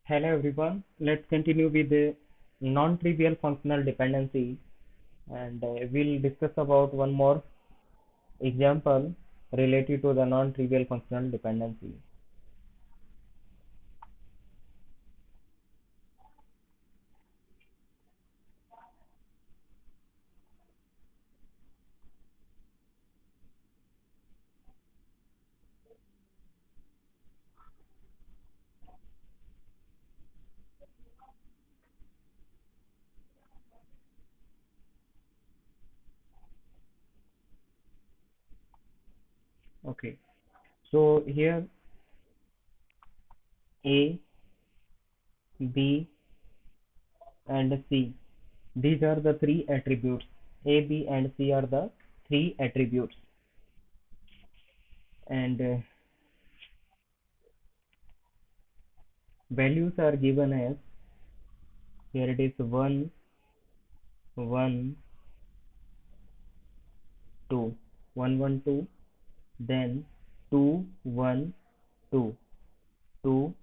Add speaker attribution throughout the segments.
Speaker 1: Hello everyone. Let's continue with the non-trivial functional dependency and we'll discuss about one more example related to the non-trivial functional dependency. Okay. So here A, B and C. These are the three attributes. A, B and C are the three attributes and values are given as here it is 1, 1, 2, 1, 1, 2, then 2, 1, 2, 2,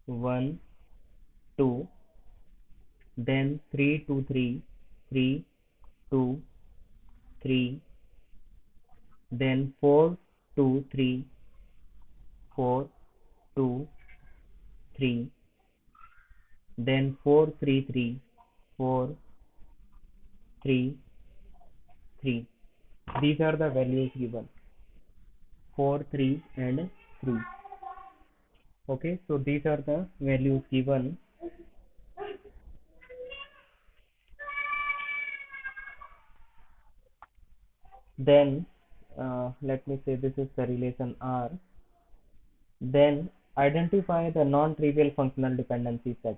Speaker 1: 1, 2, then 3, 2, 3, 3, 2, 3, then 4, 2, 3, 4, 2, 3, then 4, 3, 3, 4, 3, 3. These are the values given 4, 3, and 3. Okay, so these are the values given. Then let me say this is the relation R. Then identify the non-trivial functional dependency set.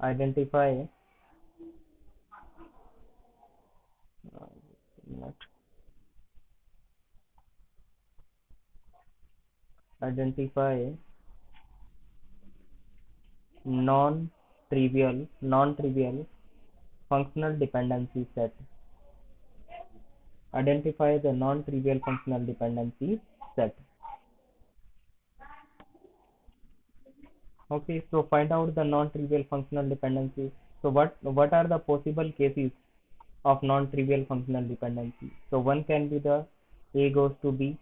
Speaker 1: Identify not identify non-trivial functional dependency set. Identify the non-trivial functional dependency set. Okay, so find out the non-trivial functional dependencies. So what are the possible cases of non-trivial functional dependency? So one can be the A goes to B,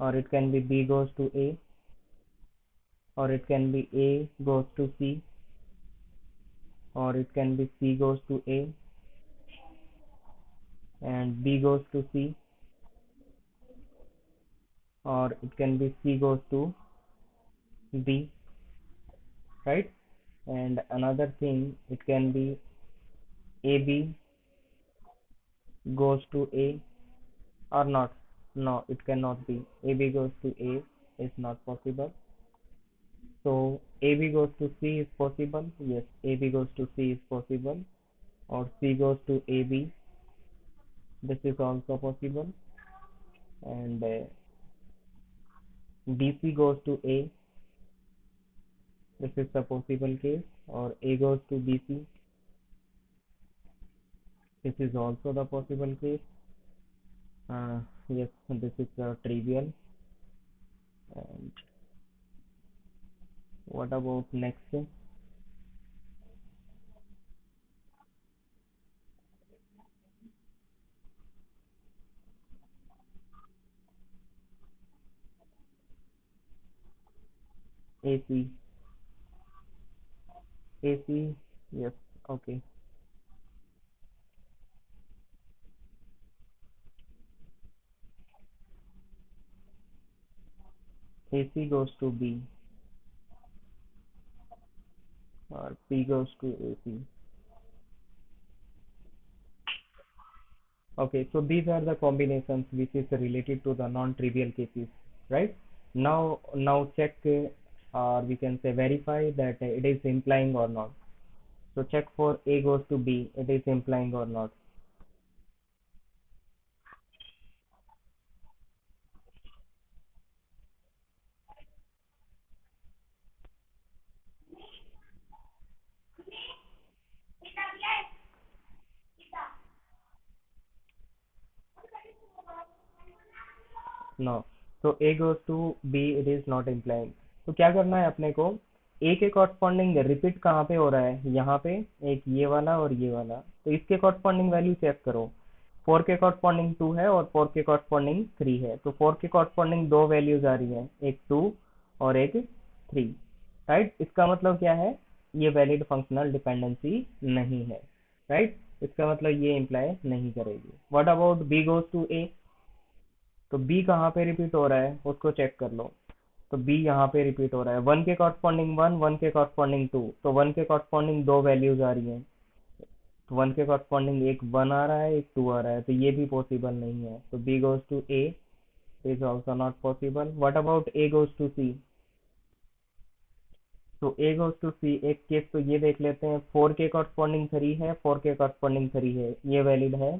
Speaker 1: or it can be B goes to A, or it can be A goes to C, or it can be C goes to A and B goes to C, or it can be C goes to B, right? And another thing, it can be AB goes to A or not. No, it cannot be. AB goes to A is not possible. So AB goes to C is possible. Yes, AB goes to C is possible. Or C goes to AB. This is also possible. And BC goes to A. This is the possible case. Or A goes to BC. This is also the possible case. Yes, this is trivial. And what about next? AC. AC. Yes. Okay. AC goes to B or P goes to AC. Okay, so these are the combinations which is related to the non-trivial cases, right? Now check or we can say verify that it is implying or not. So check for A goes to B, it is implying or not. No. So A goes to B, it is not implying. तो क्या करना है अपने को, ए के corresponding repeat कहाँ पे हो रहा है, यहाँ पे, एक ये वाला और ये वाला, तो इसके कॉरस्पॉन्डिंग वैल्यू चेक करो। 4 के कॉरस्पॉन्डिंग 2 है और 4 के कॉरस्पॉन्डिंग 3 है, तो 4 के कॉरस्पॉन्डिंग दो वैल्यूज आ रही हैं, एक 2 और एक 3। राइट, इसका मतलब क्या है, ये वैलिड फंक्शनल डिपेंडेंसी नहीं है। राइट, इसका मतलब ये इम्प्लाई नहीं करेगी। What about B goes to A, तो बी कहाँ पे रिपीट हो रहा है उसको चेक कर लो। तो बी यहाँ पे रिपीट हो रहा है, वन के कॉरस्पॉन्डिंग वन, वन के कॉरस्पॉन्डिंग टू, तो वन के कॉरस्पॉन्डिंग दो वैल्यूज आ रही हैं, तो वन के कॉरस्पॉन्डिंग एक वन आ रहा है, एक टू आ रहा है, तो ये भी पॉसिबल नहीं है, तो B goes to A is also not possible. What about A goes to C, तो ए गोज टू सी एक केस तो ये देख लेते हैं, फोर के कॉरस्पॉन्डिंग थ्री है, फोर के कॉरस्पॉन्डिंग थ्री है, ये वैलिड है।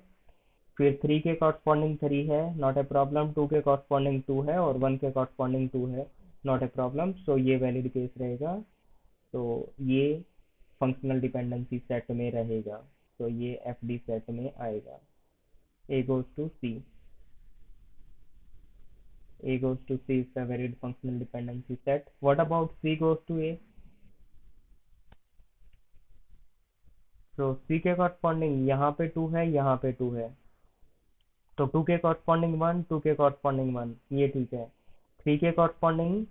Speaker 1: फिर थ्री के कॉरस्पॉन्डिंग थ्री है, नॉट ए प्रॉब्लम, टू के कॉरस्पॉन्डिंग टू है और वन के कॉरस्पॉन्डिंग टू है, नॉट ए प्रॉब्लम, सो ये वैलिड केस रहेगा। तो ये फंक्शनल डिपेंडेंसी सेट में रहेगा, तो ये एफ डी सेट में आएगा। A goes to C, A goes to C is the valid functional dependency set. What about C goes to A, तो सी के कॉरस्पॉन्डिंग यहाँ पे टू है, यहाँ पे टू है, तो टू के कॉरस्पॉन्डिंग वन, टू के कॉरस्पॉन्डिंग वन, ये ठीक है। थ्री के कॉरस्पॉन्डिंग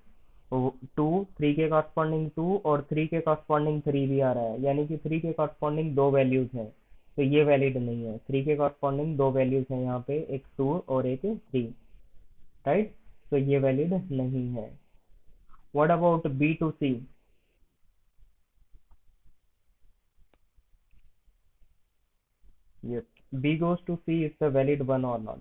Speaker 1: टू, थ्री के कॉरस्पॉन्डिंग टू और थ्री के कॉरस्पॉन्डिंग थ्री भी आ रहा है, यानी कि थ्री के कॉरस्पॉन्डिंग दो वैल्यूज हैं, तो ये वैलिड नहीं है। थ्री के कॉरस्पॉन्डिंग दो वैल्यूज हैं यहाँ पे, एक टू और एक थ्री। राइट, तो ये वैलिड नहीं है। What about B to C, yes, B goes to C is the valid one और not,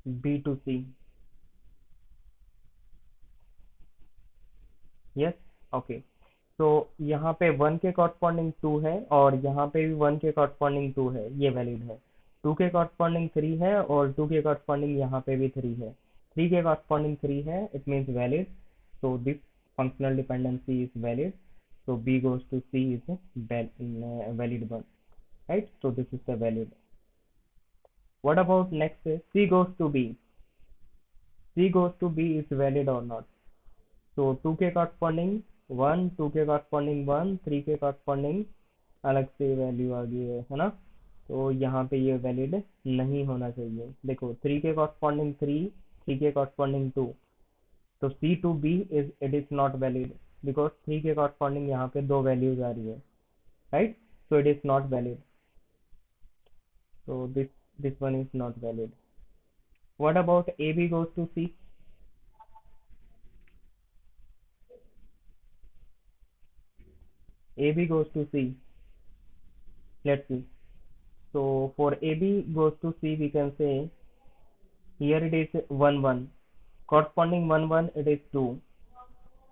Speaker 1: B to C, yes, okay. तो यहाँ पे वन के कॉरस्पॉन्डिंग टू है और यहाँ पे भी वन के कॉरस्पॉन्डिंग टू है, ये वैलिड है। टू के कॉरस्पॉन्डिंग थ्री है और टू के कॉरस्पॉन्डिंग यहाँ पे भी थ्री है, थ्री के कॉरस्पॉन्डिंग थ्री है, it means valid, so this functional dependency is valid, so b goes to c is a valid one, right, so this is the valid. What about next, c goes to b, c goes to b is valid or not, तो to के corresponding one, two के corresponding one, three के corresponding अलग से value आ गई है ना, तो यहाँ पे ये वैलिड नहीं होना चाहिए। देखो थ्री के कॉरस्पॉन्डिंग थ्री, थ्री के कॉरस्पॉन्डिंग टू, तो C to B is, it is not valid, because three के कॉरस्पॉन्डिंग यहाँ पे दो वैल्यूज आ रही है, right, so it is not valid, so this one is not valid. What about ab goes to c, ab goes to c, let's see. So for ab goes to c we can say, here it is 1 1, corresponding 1 1 it is 2,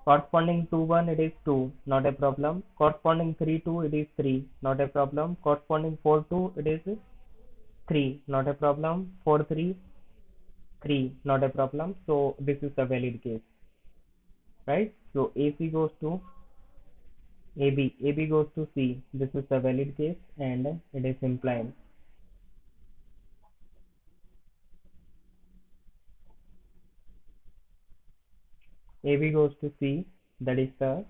Speaker 1: corresponding 2 1 it is 2, not a problem, corresponding 3 2 it is 3, not a problem, corresponding 4 2 it is 3, not a problem, 4 3 3, not a problem, so this is a valid case, right, so ac goes to AB goes to C. This is a valid case and it is implied. AB goes to C. That is the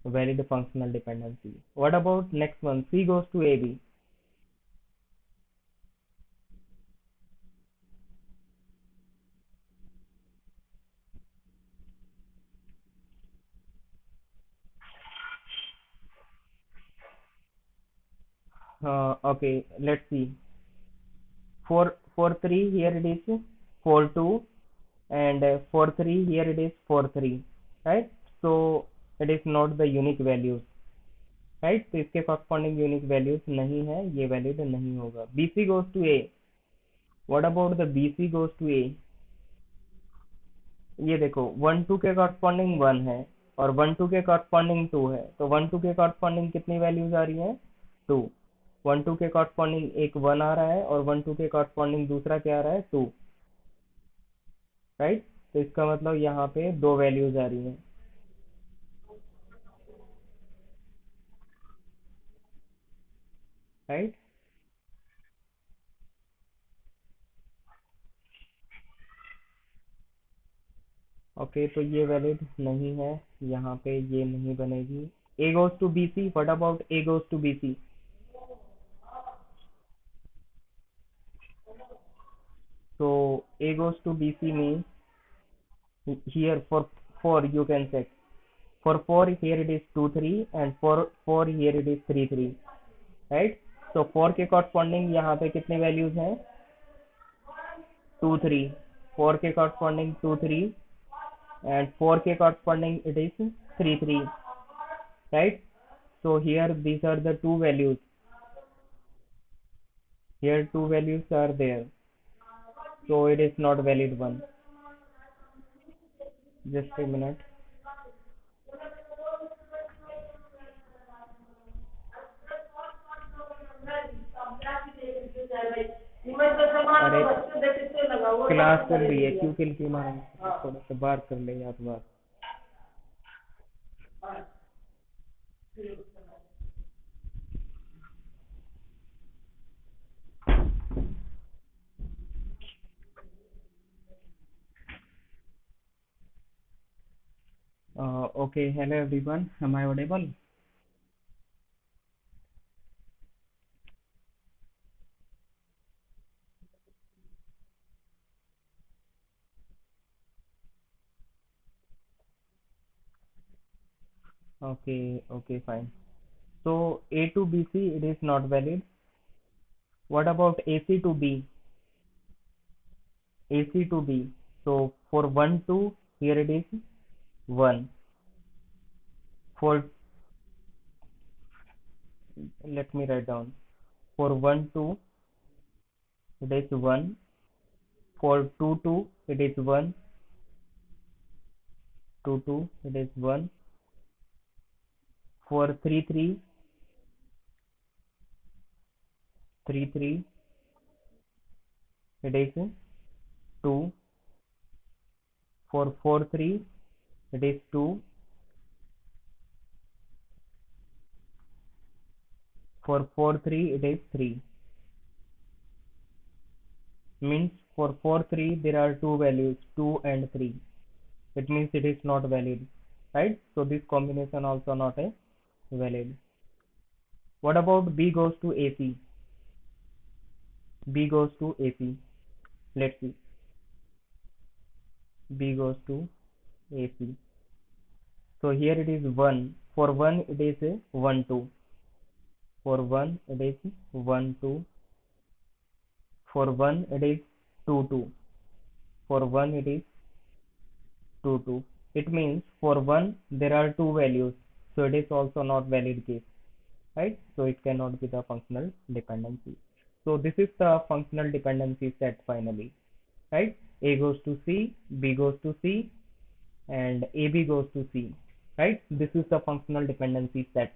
Speaker 1: valid functional dependency. What about next one? C goes to AB. Okay, let's see. For 3 here it is 4 2 and for 3 here it is 4 3. Right? So it is not the unique values. Right, तो इसके corresponding unique values नहीं है, ये valid नहीं होगा। BC goes to A, what about the BC goes to A, ये देखो one two के कॉरस्पॉन्डिंग वन है और वन टू के कॉरस्पॉन्डिंग टू है, तो वन टू के कॉरस्पॉन्डिंग कितनी वैल्यूज आ रही हैं, टू, वन टू के कॉरस्पॉन्डिंग एक वन आ रहा है और वन टू के कॉरस्पॉन्डिंग दूसरा क्या आ रहा है, टू, राइट, तो इसका मतलब यहाँ पे दो वैल्यूज आ रही हैं। right? ओके, तो ये वैलिड नहीं है, यहाँ पे ये नहीं बनेगी। a goes to bc, what about a goes to bc? So a goes to bc means here for you can check. For 4 here it is 2 3, and for 4 here it is 3 3, right? So 4 के corresponding यहाँ पे कितने values हैं? 2 3। 4 के corresponding 2 3, and 4 के corresponding it is 3 3, right? So here these are the two values. Here two values are there, so it is not valid one. Just a minute. अरे class चल रही है, क्यों किल क्यों मारेंगे, थोड़ा सा बाहर कर ले यार बात। Okay, hello everyone, am I audible? Okay, fine. So A to BC it is not valid. What about AC to B? AC to B. So for 1 2 here it is 1. For let me write down. For 1 2 it is 1. For 2 2 it is 1. 2 2 it is 1. For 3 3 3 3 it is 2. For 4 3 it is 2. For 4 3 it is 3. Means for 4 3 there are two values 2 and 3. It means it is not valid, right? So this combination also not a valid. What about B goes to AC? B goes to AC. Let's see. B goes to AC. So here it is 1. For 1 it is a 1 2. For 1 it is 1 2. For 1 it is 2 2. For 1 it is 2 2. It means for 1 there are two values. So it is also not valid case, right? So it cannot be the functional dependency. So this is the functional dependency set finally, right? A goes to C, B goes to C, and AB goes to C, right? This is the functional dependency set.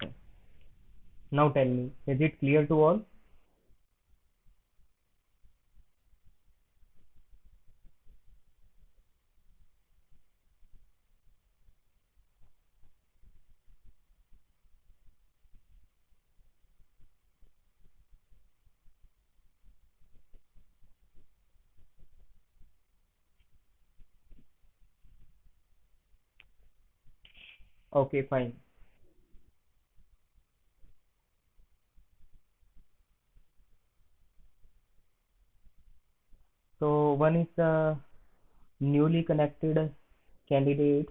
Speaker 1: Now tell me, is it clear to all? Okay, fine. So one is the newly connected candidate,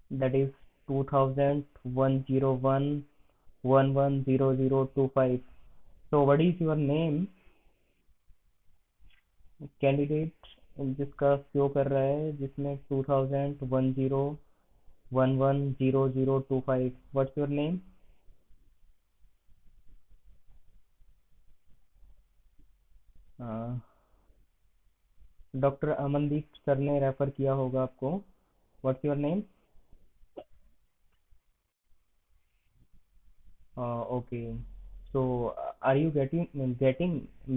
Speaker 1: that is 200101110025. So what is your name? Candidate जिसका show कर रहा है, जिसमें 2010110025, what's your name? Doctor Amandeep sir ने refer किया होगा आपको। What's your name? Okay, so are you getting,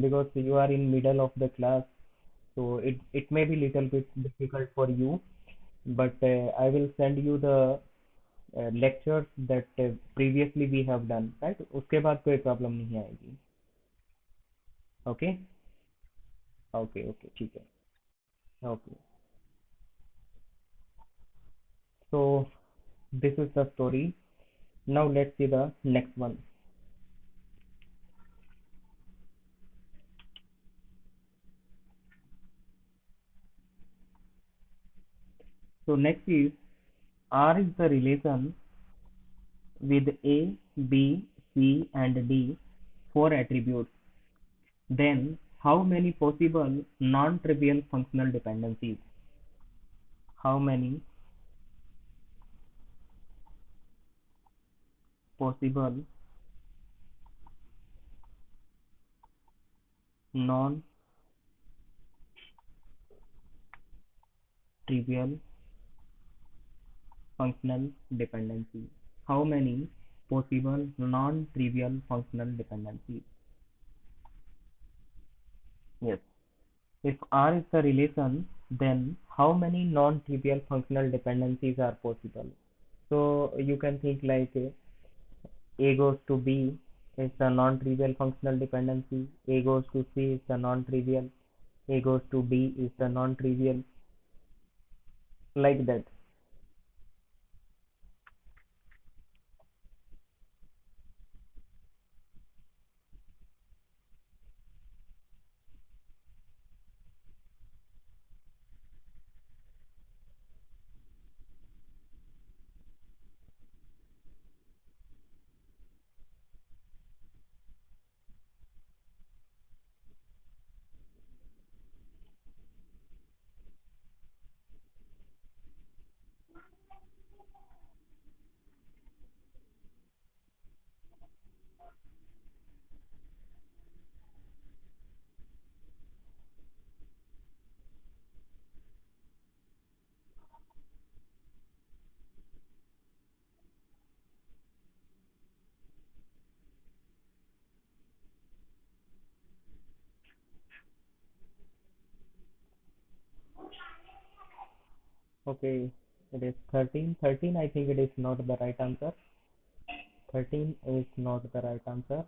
Speaker 1: because you are in middle of the class, so it may be little bit difficult for you, but I will send you the lectures that previously we have done, right? उसके बाद कोई problem नहीं आएगी. Okay okay okay ठीक है. Okay so this is the story. Now let's see the next one. So next is R is the relation with A, B, C and D, four attributes. Then how many possible non-trivial functional dependencies? How many possible non-trivial functional dependencies? How many possible non-trivial functional dependencies? Yes. If R is the relation, then how many non-trivial functional dependencies are possible? So you can think like A goes to B is the non-trivial functional dependency, A goes to C is the non-trivial, A goes to D is the non-trivial, like that. Okay, it is 13. 13, I think it is not the right answer. 13 is not the right answer.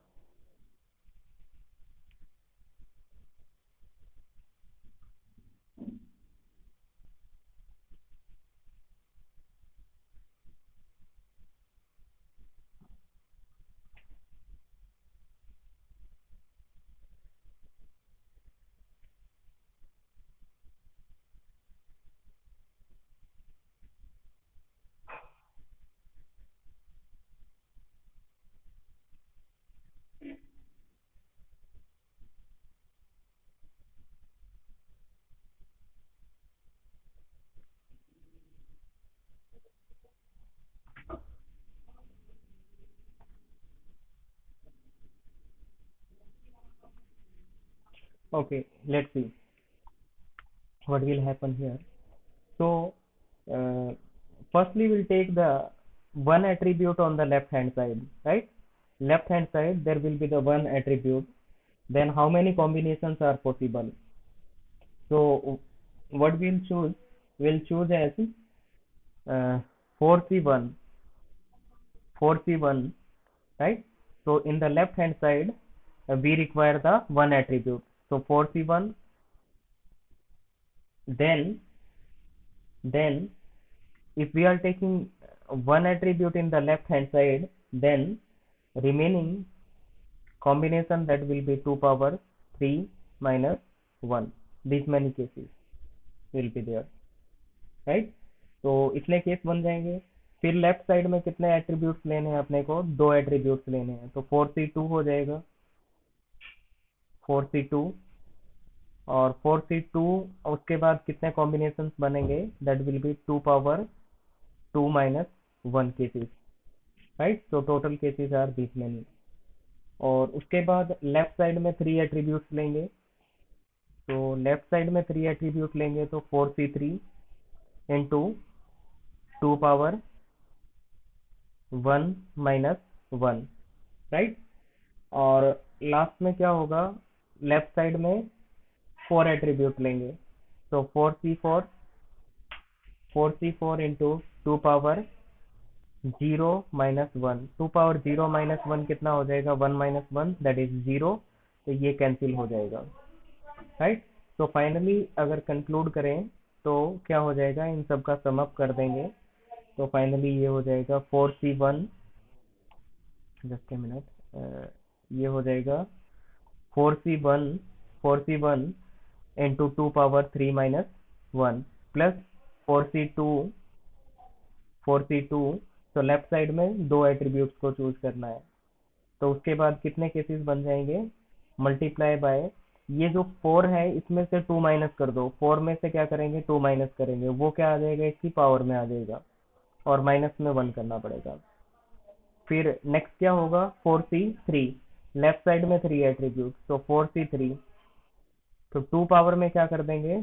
Speaker 1: Okay, let's see what will happen here. So, uh, firstly, we'll take the one attribute on the left hand side, right? Left hand side, there will be the one attribute. Then, how many combinations are possible? So, what we'll choose? We'll choose as 4C1, 4C1, right? So, in the left hand side, we require the one attribute. So, 4C1, then, then if we are taking one attribute in the left hand side, then remaining combination that will be 2 power 3 minus 1. These many cases will be there, right? तो इतने case बन जाएंगे. फिर left side में कितने attributes लेने हैं अपने को? दो एट्रीब्यूट्स लेने हैं. तो 4C2 हो जाएगा, 4C2. और 4C2 उसके बाद कितने कॉम्बिनेशंस बनेंगे? That will be 2 power 2 minus 1 cases, right? तो total cases are this many. और उसके बाद लेफ्ट साइड में 3 एट्रीब्यूट्स लेंगे. तो लेफ्ट साइड में 3 एट्रीब्यूट लेंगे तो 4C3 into 2 power 1 minus 1, right? और लास्ट में क्या होगा? लेफ्ट साइड में 4 एट्रीब्यूट लेंगे. तो 4C4 into 2 power zero minus one, two power zero minus one कितना हो जाएगा, one minus one that is zero, तो ये कैंसिल हो जाएगा, राइट। तो फाइनली अगर कंक्लूड करें तो क्या हो जाएगा, इन सब का सम अप कर देंगे, तो फाइनली ये हो जाएगा 4c1, जस्ट ए मिनट, ये हो जाएगा 4c1, 4c1 into two power three minus one plus 4c2, 4c2, तो लेफ्ट साइड में दो एट्रीब्यूट्स को चूज करना है, तो उसके बाद कितने केसेस बन जाएंगे, मल्टीप्लाई बाय, ये जो फोर है इसमें से टू माइनस कर दो, फोर में से क्या करेंगे, टू माइनस करेंगे, वो क्या आ जाएगा, इसकी पावर में आ जाएगा, और माइनस में वन करना पड़ेगा। फिर नेक्स्ट क्या होगा, four C three, left side में थ्री एट्रीब्यूट, तो फोर सी थ्री, तो टू पावर में क्या कर देंगे,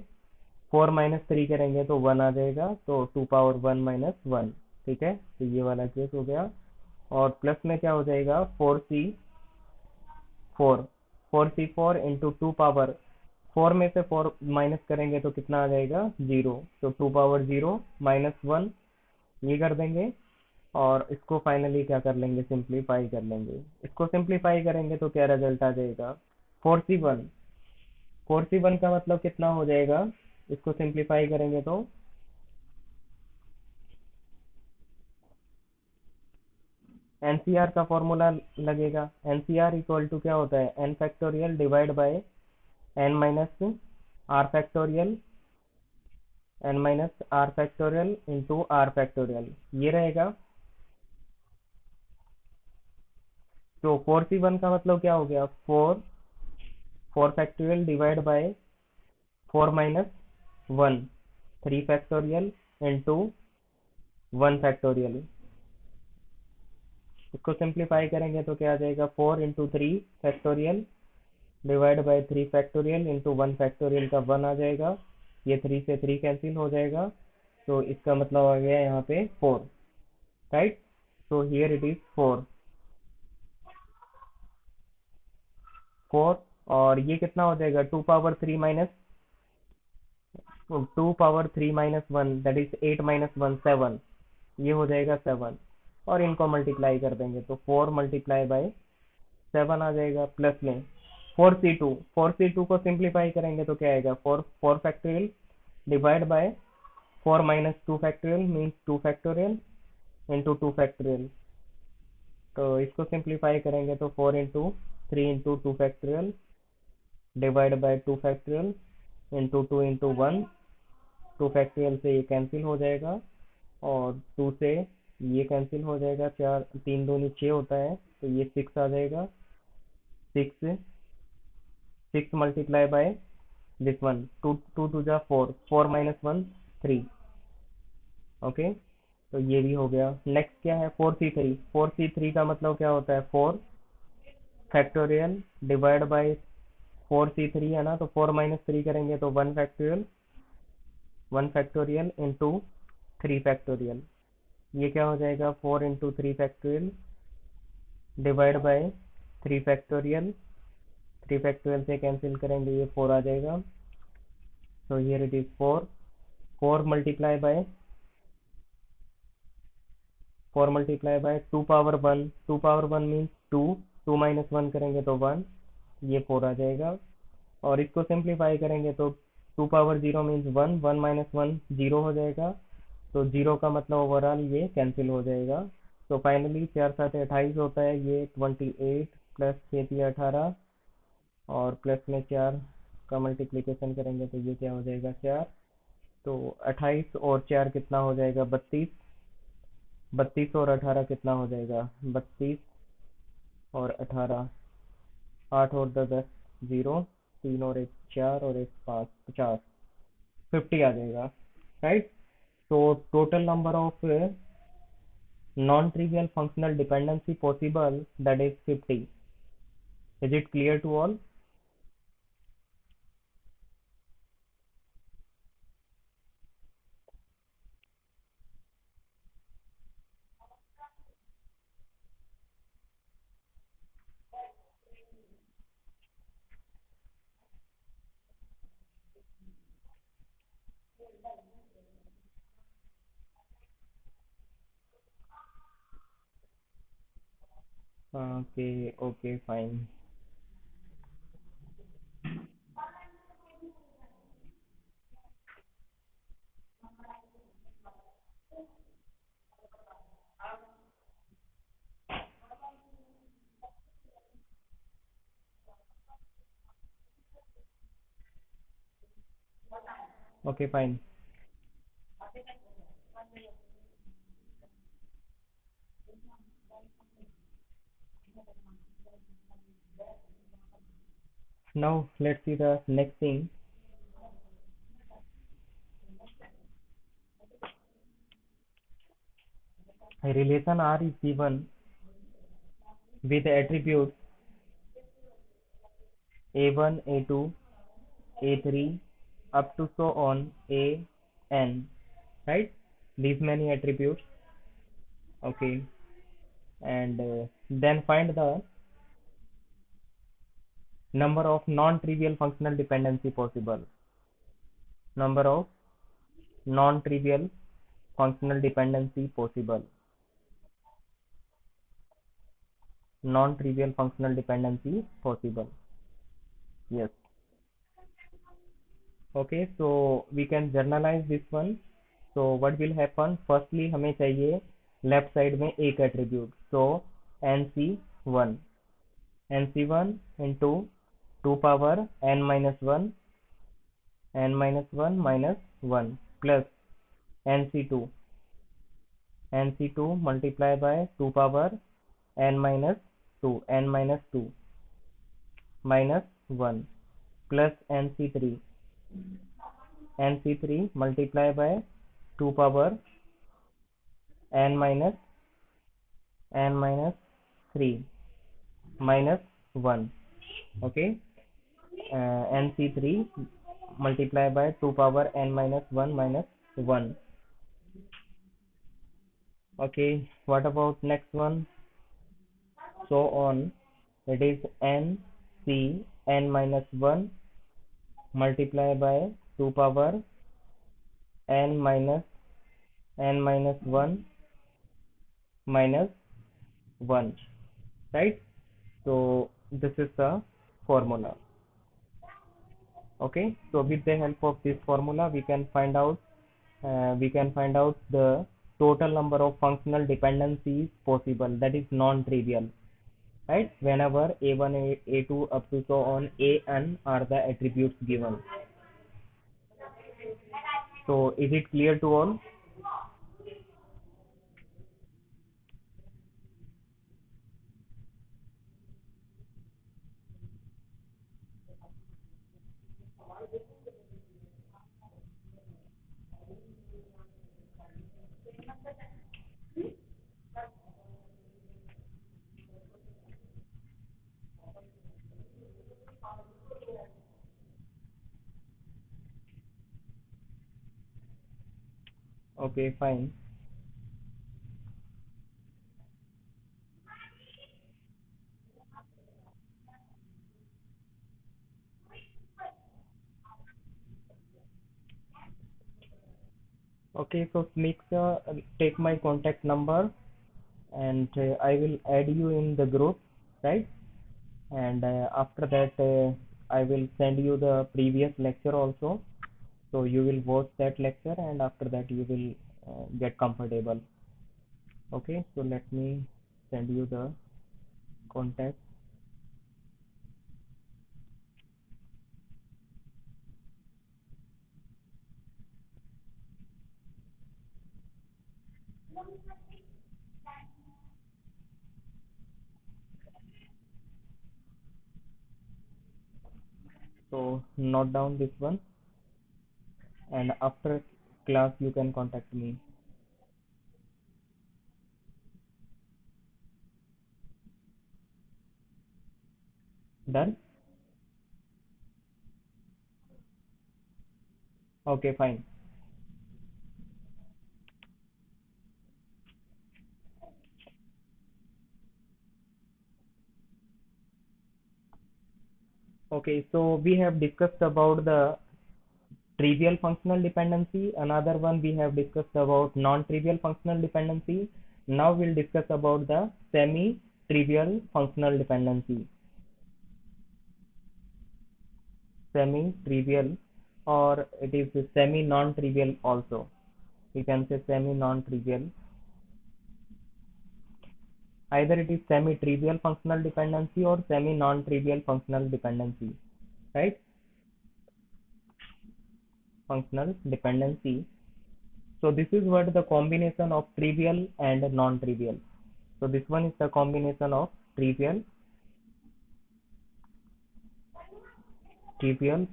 Speaker 1: फोर माइनस थ्री करेंगे तो वन आ जाएगा, तो two power one minus one, ठीक है, तो ये वाला केस हो गया। और प्लस में क्या हो जाएगा, four C four, four C four into two power, four में से फोर माइनस करेंगे तो कितना आ जाएगा, जीरो, तो two power zero minus one, ये कर देंगे। और इसको फाइनली क्या कर लेंगे, सिंप्लीफाई कर लेंगे, इसको सिंप्लीफाई करेंगे तो क्या रिजल्ट आ जाएगा, फोर सी वन, फोर सी वन का मतलब कितना हो जाएगा, इसको सिंप्लीफाई करेंगे तो एनसीआर का फॉर्मूला लगेगा, एनसीआर इक्वल टू क्या होता है, N factorial divide by N minus R factorial, N minus R factorial into R factorial, ये रहेगा। तो फोर सी वन का मतलब क्या हो गया, four, four factorial divide by four minus one, three factorial into one factorial, इसको सिंप्लीफाई करेंगे तो क्या आ जाएगा, four into three factorial divide by three factorial into one factorial का वन आ जाएगा, ये थ्री से थ्री कैंसिल हो जाएगा, तो इसका मतलब आ गया यहाँ पे four, right. So here it is four, four, और ये कितना हो जाएगा, two power three minus, two power three minus one that is eight minus one, seven, ये हो जाएगा सेवन, और इनको मल्टीप्लाई कर देंगे तो फोर मल्टीप्लाई बाय सेवन आ जाएगा, प्लस में four C two, four C two को सिंप्लीफाई करेंगे तो क्या आएगा, four, four factorial divide by four minus two factorial means two factorial into two factorial, तो इसको सिंप्लीफाई करेंगे तो four into three into two factorial divide by two factorial into two into one, two factorial से ये cancel हो जाएगा, और to से ये कैंसिल हो जाएगा, चार तीन दूनी छः होता है, तो ये सिक्स आ जाएगा, six, six multiply by this one, two, two two जा four, four minus one three, okay, तो ये भी हो गया। नेक्स्ट क्या है, four C three, four C three का मतलब क्या होता है, four factorial divide by four C three है ना, तो फोर माइनस थ्री करेंगे तो one factorial, one factorial into three factorial, ये क्या हो जाएगा, four into three factorial divide by three factorial, three factorial से कैंसिल करेंगे ये फोर आ जाएगा, so here it is 4, 4 multiply by 4 multiply by 2 power 1, 2 power 1 means 2, 2 minus one करेंगे तो 1, ये 4 आ जाएगा, और इसको सिंप्लीफाई करेंगे तो 2 power 0 means 1, 1 minus one zero हो जाएगा, तो जीरो का मतलब ओवरऑल ये कैंसिल हो जाएगा, तो फाइनली चार सात अट्ठाईस होता है, ये 28 प्लस छः अठारह, और प्लस में चार का मल्टीप्लिकेशन करेंगे तो ये क्या हो जाएगा, चार, तो 28 और चार कितना हो जाएगा, बत्तीस, बत्तीस और अठारह कितना हो जाएगा, बत्तीस और अठारह, आठ और दस दस, जीरो, तीन और एक चार, और एक पाँच, पचास, फिफ्टी आ जाएगा, राइट। तो total number of non trivial functional dependency possible that is 50, is it clear to all. Okay, okay, fine. Okay, fine. Now let's see the next thing. A relation R is given with attributes a1, a2, a3, up to so on an, right? These many attributes. Okay, and then find the number of non-trivial functional dependency possible. Number of non-trivial functional dependency possible. Non-trivial functional dependency possible. Yes. Okay, so we can generalize this one. So what will happen? Firstly, हमें चाहिए left side में एक attribute. So nc1, nc1 into 2 power n minus 1, n minus 1 minus 1 plus nc2, nc2 multiply by 2 power n minus 2, n minus 2 minus 1 plus nc3, nc3 multiply by 2 power n minus 3 minus 1. Okay, nc3 multiply by 2 power n minus 1 minus 1. Okay, what about next one? So on, it is n c n minus 1 multiply by 2 power n minus 1 minus 1, right? So this is the formula. Okay, so with the help of this formula we can find out the total number of functional dependencies possible, that is non-trivial, right? Whenever a1, a2 up to so on an are the attributes given. So is it clear to all? Okay, fine. Okay, so Smixa, take my contact number and I will add you in the group, right? And after that I will send you the previous lecture also, so you will watch that lecture and after that you will get comfortable. Okay, so let me send you the contact. So note down this one and after class you can contact me. Done? Okay, fine. Okay, so we have discussed about the trivial functional dependency. Another one we have discussed about non-trivial functional dependency. Now we'll discuss about the semi trivial functional dependency, semi-trivial, or it is semi-non-trivial also. We can say semi-non-trivial. Either it is semi-trivial functional dependency or semi-non-trivial functional dependency, right? Functional dependency. So this is what the combination of trivial and non-trivial. So this one is the combination of trivial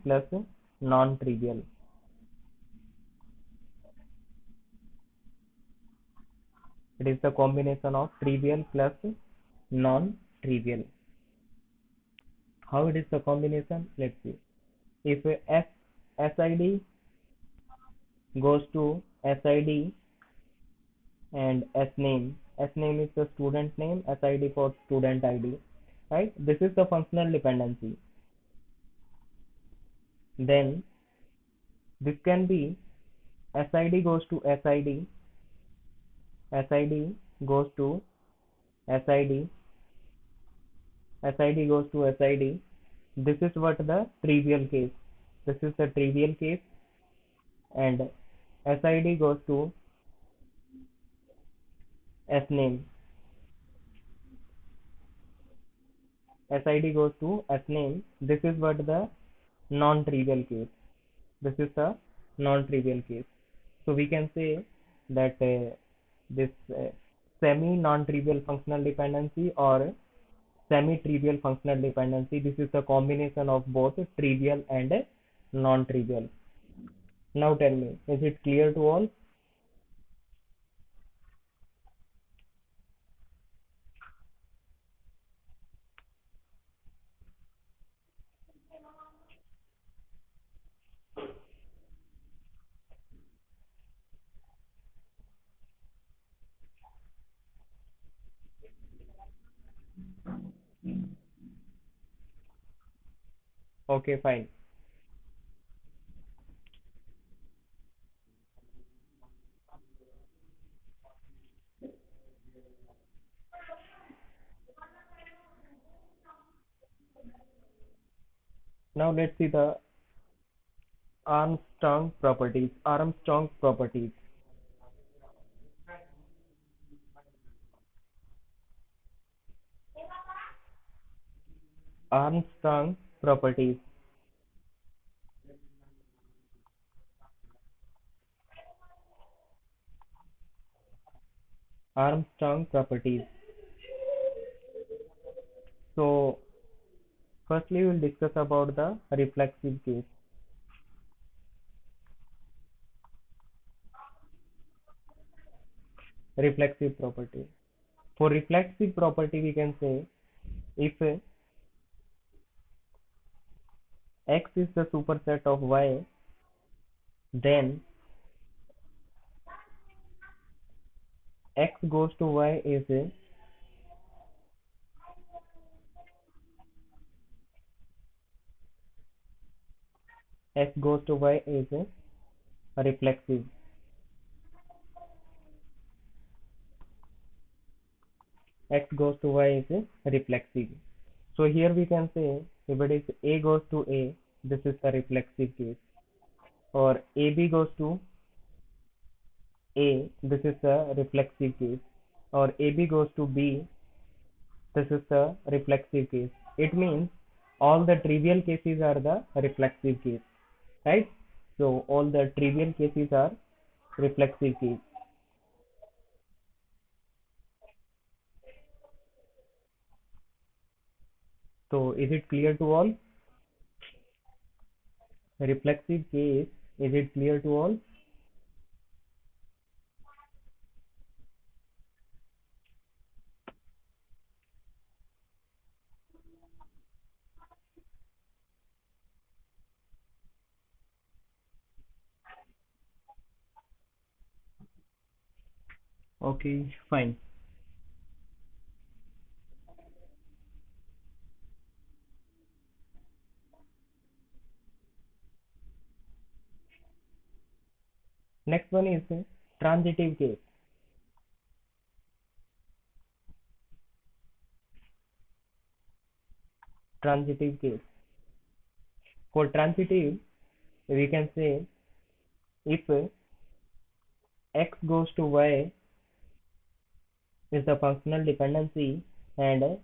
Speaker 1: plus non-trivial. It is the combination of trivial plus non-trivial. How it is the combination? Let's see. If SID goes to SID and S name is the student name, SID for student ID, right? This is the functional dependency. Then this can be SID goes to SID, SID goes to SID, SID goes to SID. This is what the trivial case. This is the trivial case, and SID goes to SName. SID goes to SName. This is what the non-trivial case. This is the non-trivial case. So we can say that this semi-non-trivial functional dependency or semi-trivial functional dependency, this is the combination of both trivial and non-trivial. Now tell me, is it clear to all? Okay, fine. Now let's see the Armstrong properties. Armstrong properties. Armstrong properties. Armstrong properties. So firstly, we'll discuss about the reflexive case. Reflexive property. For reflexive property, we can say if X is the superset of Y, then X goes to Y is X goes to Y is reflexive. X goes to Y is reflexive. So here we can say if it is A goes to A, this is the reflexive case, or AB goes to A, this is the reflexive case, or AB goes to B, this is the reflexive case. It means all the trivial cases are the reflexive case, right? So all the trivial cases are reflexive case. So is it clear to all? Reflexive case, is it clear to all? Okay, fine. Next one is transitive case. transitive case. For transitive, we can say if x goes to y is the functional dependency and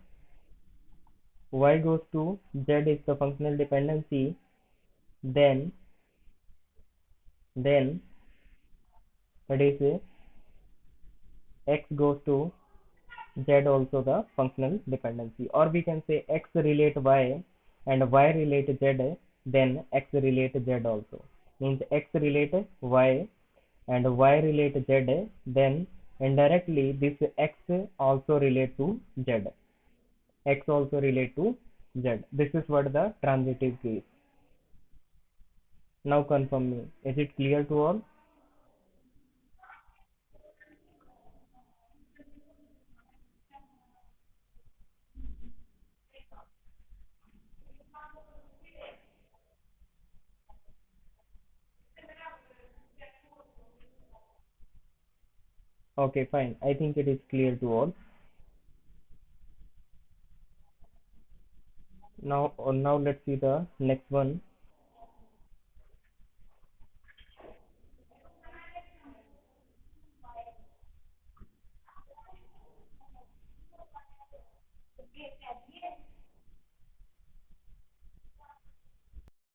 Speaker 1: y goes to z is the functional dependency, then it is x goes to z also the functional dependency, or we can say x relate y and y relate z, then x relate z also. Means x relate y and y relate z, then indirectly this x also relate to z. X also relate to z. This is what the transitive case. Now confirm me. Is it clear to all? Okay, fine. I think it is clear to all. Now let's see the next one.